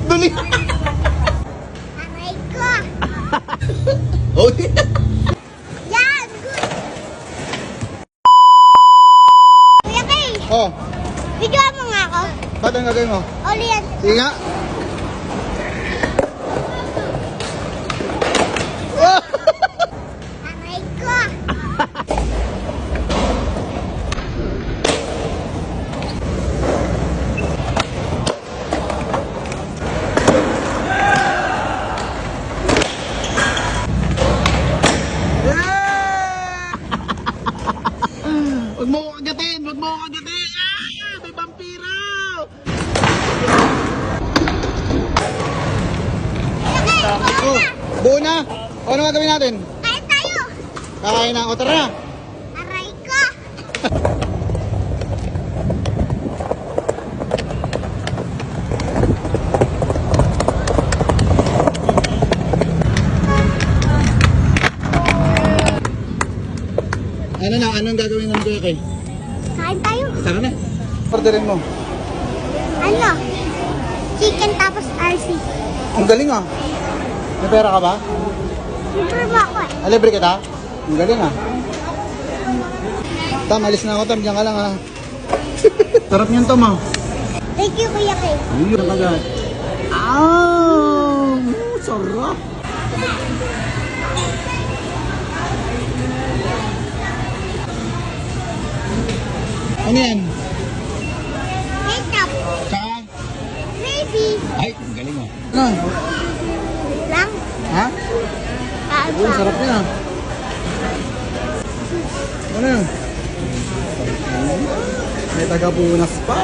Dali! Aray ko! Oh, Yan! Good! Kuya Kay, oh, bigyan mo nga ako. ba't ang gagawin mo? Uli yan. Sige nga. Oh! Aray ko! Huwag mo ko kagatin! Huwag mo ko kagatin! Ah! May vampiro! Kuya Kay, Oh, buo na! O, ano gagawin natin? kain tayo! Kakain na. O, tara na! Aray ko! Ano na? Anong gagawin namin Kuya Kay? Kain tayo. Tara na. Orderin mo. Ano? Chicken tapos RC. Ang galing ah. May pera ka ba? Libre mo ako eh. Libre kita? Ang galing ah. Tam, alis na ako Tam. Diyan ka lang ah. Sarap niyan Tom ah. Thank you, Kuya Kay. Ayun agad. Ah! Sarap! Ano yan? Ketchup. Tsaka? Gravy. Ay, ang galing ah. Ano? Lang. Ha? Kain Uy, pa. sarap niya. Ano yun? May taga-punas pa.